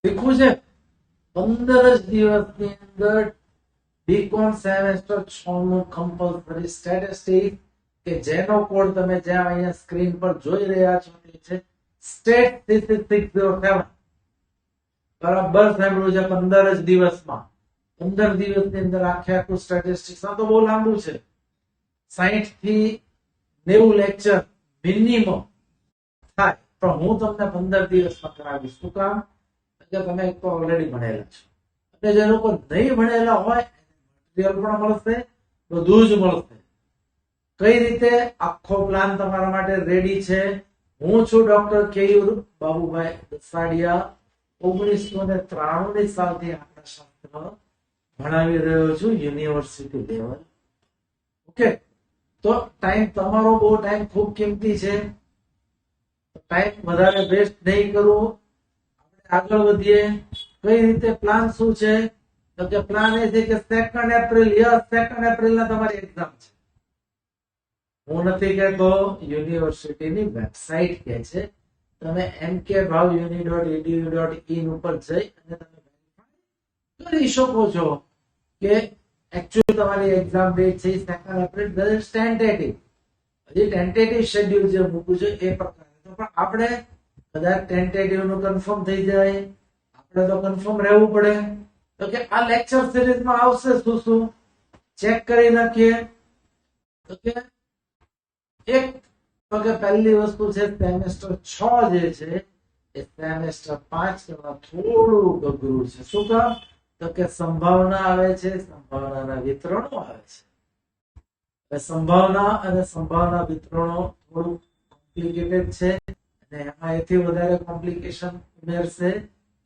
લખ્યું છે 15 જ દિવસની અંદર બીકોમ સેમેસ્ટર 6 નું કમ્પલસરી સ્ટેટિસ્ટિક્સ કે જેનો કોડ તમે જ્યાં અહીંયા સ્ક્રીન પર જોઈ રહ્યા છો તે છે સ્ટેટ 607 બરાબર સાંભળ્યું છે 15 જ દિવસમાં 15 દિવસની અંદર આખું સ્ટેટિસ્ટિક્સ આ તો બહુ લાંબુ છે 60 થી 90 લેક્ચર મિનિમમ થાય પણ હું તમને 15 દિવસમાં કરાવીશ શું કામ કે તમે એક તો ઓલરેડી ભણેલા છો અને જે લોકો નહીં ભણેલા હોય મટીરીયલ પણ મળશે બધું જ મળશે કઈ રીતે આખો પ્લાન તમારા માટે રેડી છે હું છું ડોક્ટર કેયુર બાબુભાઈ દસાડિયા 1993 ની સાલથી આંકડાશાસ્ત્ર ભણાવી રહ્યો છું યુનિવર્સિટી લેવલ ઓકે તો ટાઈમ તમારો બહુ ટાઈમ ખૂબ કિંમતી છે ટાઈમ વધારે વેસ્ટ નહીં કરવો આપણે આગળ વધીએ કઈ રીતે પ્લાન શું છે તો કે પ્લાન એ છે કે 2 એપ્રિલ યસ 2 એપ્રિલ ના તમારી એક્ઝામ છે હું નથી કહેતો યુનિવર્સિટીની વેબસાઇટ કે છે તમે mkbhavuni.edu.in ઉપર જઈ અને તમે કરી શકો છો કે एक्चुअली તમારી એક્ઝામ ડેટ છે 2 એપ્રિલ ધેર ઇઝ ટેન્ટેટિવ હજી ટેન્ટેટિવ શેડ્યુલ જે મૂક્યું છે એ પ્રકારે તો પણ આપણે કદાચ ટેન્ટેટિવ નું કન્ફર્મ થઈ જાય આપણે તો કન્ફર્મ રહેવું પડે તો કે આ લેક્ચર સિરીઝમાં આવશે શું શું ચેક કરી નાખીએ તો કે એક તો કે પહેલી વસ્તુ છે સેમેસ્ટર 6 જે છે એ સેમેસ્ટર 5 કરતા થોડું અઘરું છે શું કામ તો કે સંભાવના આવે છે સંભાવનાના વિતરણો આવે છે સંભાવના અને સંભાવના વિતરણો થોડું કોમ્પ્લિકેટેડ છે અને એમાં એથી વધારે કોમ્પ્લિકેશન ઉમેરશે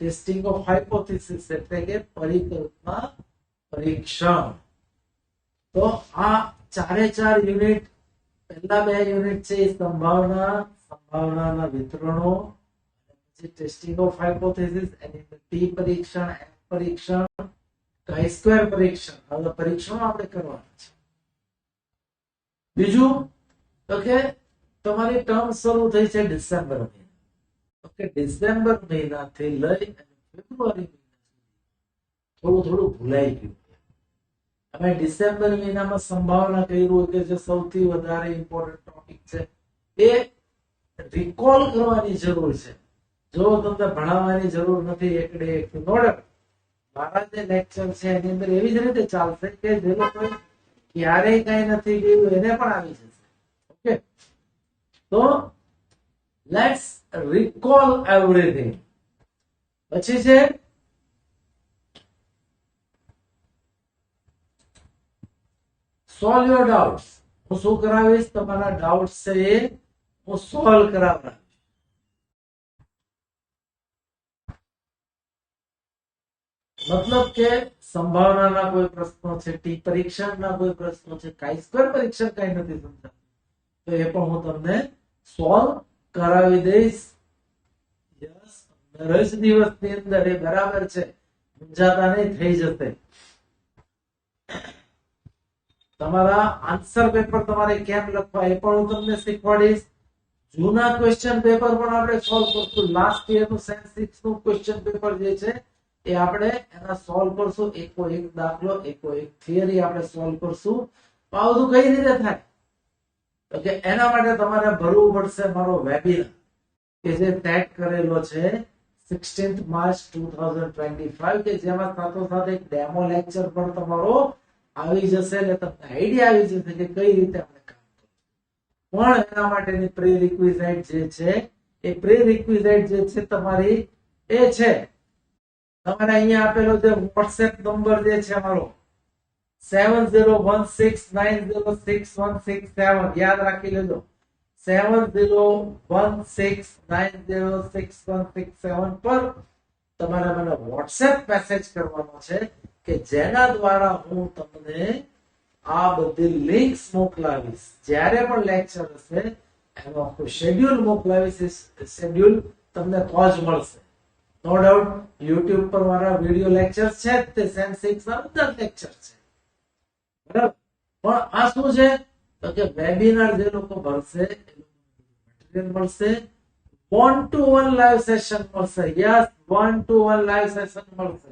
ટેસ્ટિંગ ઓફ હાઇપોથેસિસ એટલે કે પરિકલ્પના પરીક્ષણ તો આ ચારે ચાર યુનિટ પહેલા 2 યુનિટ છે એ સંભાવનાના વિતરણો પછી ટેસ્ટિંગ ઓફ હાઇપોથેસિસ અને ટી પરીક્ષણ પરીક્ષણ કાઈ સ્ક્વેર પરીક્ષણ હવે પરીક્ષણો આપણે કરવાના છે બીજું તો કે તમારી ટર્મ શરૂ થઈ છે ડિસેમ્બર મહિના ઓકે ડિસેમ્બર મહિનાથી લઈ અને ફેબ્રુઆરી મહિના સુધી થોડું ભૂલાઈ ગયું અમે ડિસેમ્બર મહિનામાં સંભાવના કર્યું કે જે સૌથી વધારે ઇમ્પોર્ટન્ટ ટોપિક છે એ રિકોલ કરવાની જરૂર છે જો તમને ભણાવવાની જરૂર નથી એકડે એક નોડે મારા જે લેક્ચર છે એની અંદર એવી જ રીતે ચાલશે કે જે લોકો ક્યારેય કઈ નથી કર્યું એને પણ આવી જશે ઓકે તો લેટ્સ રિકોલ એવરીથિંગ પછી છે સોલ્વ યોર ડાઉટ્સ હું શું કરાવીશ તમારા ડાઉટ્સ છે એ હું સોલ્વ કરાવડાવીશ मतलब કે સંભાવનાના કોઈ પ્રશ્નો છે ટી પરીક્ષણના કોઈ પ્રશ્નો છે કાઈ સ્ક્વેર પરીક્ષણ કઈ નથી સમજાતું તો એ પણ હું તમને સોલ્વ કરાવી દઈશ યસ 15 દિવસની અંદર એ બરાબર છે સમજાતા નહીં થઈ જશે તમારા આન્સર પેપર તમારે કેમ લખવા એ પણ હું તમને શીખવાડીશ જૂના ક્વેશ્ચન પેપર પણ આપણે સોલ્વ કરશું લાસ્ટ યર નું સેન્સ 6 નું ક્વેશ્ચન પેપર જે છે એ આપણે એના સોલ્વ કરશું એકો એક દાખલો એકો એક થિયરી આપણે સોલ્વ કરશું તો આ બધું કઈ રીતે થાય તો કે એના માટે તમારે ભરવું પડશે મારો વેબિનાર કે જે સેટ કરેલો છે 16th માર્ચ 2025 કે જેમાં સાથોસાથ એક ડેમો લેક્ચર પણ તમારો આવી જશે એટલે તમને આઈડિયા આવી જશે કે કઈ રીતે આપણે કામ કરવું પણ એના માટેની પ્રી રિક્વિઝાઇટ જે છે એ પ્રી રિક્વિઝાઇટ જે છે તમારી એ છે તમારે અહીંયા આપેલો જે WhatsApp નંબર જે છે અમારો 7016906167 યાદ રાખી લેજો 7016906167 પર તમારે મને WhatsApp મેસેજ કરવાનો છે કે જેના દ્વારા હું તમને આ બધી લિંક્સ મોકલાવીશ જ્યારે પણ લેક્ચર હશે એનો આખું શેડ્યુલ મોકલાવીશ શેડ્યુલ તમને તો જ મળશે નો ડાઉટ YouTube પર મારા વિડિયો લેક્ચર્સ છે તે સેન્સ 6 ના બધા લેક્ચર છે બરાબર પણ આ શું છે તો કે વેબિનાર જે લોકો ભરશે મટીરીયલ મળશે 1-to-1 લાઈવ સેશન મળશે. યસ, 1-to-1 લાઈવ સેશન મળશે.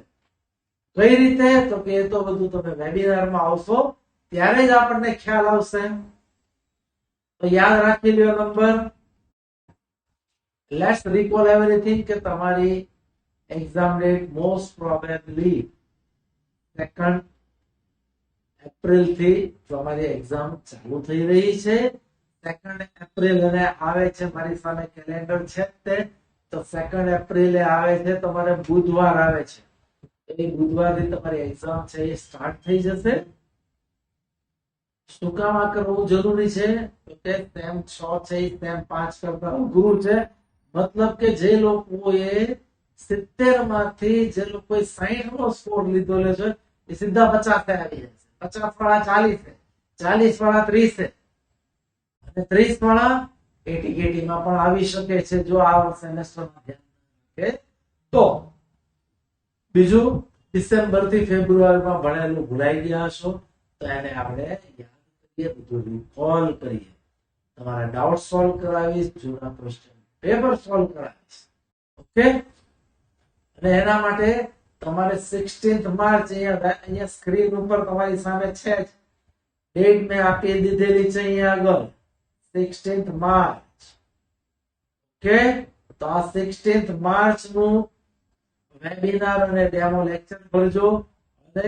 કઈ રીતે? તો કે એ તો બધું તમે વેબિનારમાં આવશો ત્યારે જ આપણને ખ્યાલ આવશે. તો યાદ રાખી લ્યો નંબર. લેટ્સ રિકોલ એવરીથિંગ કે તમારી exam date most probably 2 April થી તમારી એક્ઝામ ચાલુ થઈ રહી છે. 2 એપ્રિલ અને આવે છે, મારી સામે કેલેન્ડર છે તે, તો 2 એપ્રિલે આવે છે, તમારે બુધવાર આવે છે. એ બુધવારથી તમારી એક્ઝામ છે એ સ્ટાર્ટ થઈ જશે. શું કામ આ કરવું જરૂરી છે? તો કે સેમ 6 છે એ સેમ 5 કરતા અઘરું છે. મતલબ કે જે લોકોએ 70 માંથી જે લોકોએ 60 નો સ્કોર લીધો છે એ સીધા 50 આવી જશે. 50 વાળા 40 40 વાળા 30 અને 30 વાળા 80 માં પણ આવી શકે છે જો આ સેમેસ્ટરમાં ધ્યાન રાખે તો. બીજું, ડિસેમ્બર થી ફેબ્રુઆરીમાં ભણેલું ભૂલાઈ ગયા હશો તો એને આપણે યાદ કરીએ, બધું રિકોલ કરીએ. તમારા ડાઉટ સોલ્વ કરાવીશ, જૂના ક્વેશ્ચન પેપર સોલ્વ કરાવીશ. ઓકે. અને એના માટે તમારે 16th માર્ચ અહીંયા સ્ક્રીન ઉપર તમારી સામે છે જ ડેટ મેં આપી દીધેલી છે અહીંયા આગળ 16th માર્ચ. ઓકે. તો આ 16th માર્ચ નું વેબિનાર અને ડેમો લેક્ચર ભરજો અને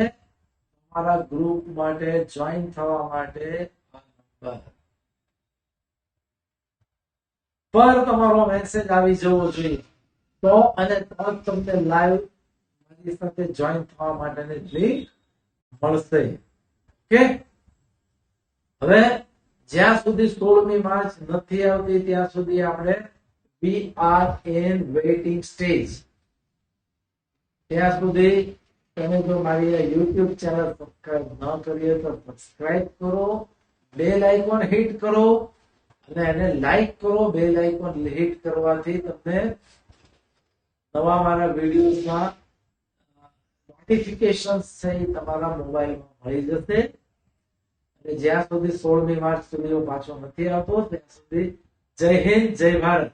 તમારા ગ્રુપ માટે જોઈન થવા માટે પર તમારો મેસેજ આવી જવો જોઈએ તો અને તમને લાઈવ મારી સાથે જોઈન થવા માટેની લિંક મળશે. ઓકે. હવે જ્યાં સુધી 16મી માર્ચ નથી આવતી ત્યાં સુધી આપણે we are in waiting stage. ત્યાં સુધી તમે જો મારી યુટ્યુબ ચેનલ સબસ્ક્રાઇબ ન કરી હોય તો સબસ્ક્રાઇબ કરો, બેલ આઇકોન હિટ કરો અને એને લાઈક કરો. બેલ આઇકોન હિટ કરવાથી તમને નવા મારા વિડીયોઝના નોટિફિકેશન્સ છે એ તમારા મોબાઈલમાં મળી જશે. અને જ્યાં સુધી 16મી માર્ચ સુધી હું પાછો નથી આવતો ત્યાં સુધી જય હિન્દ, જય ભારત.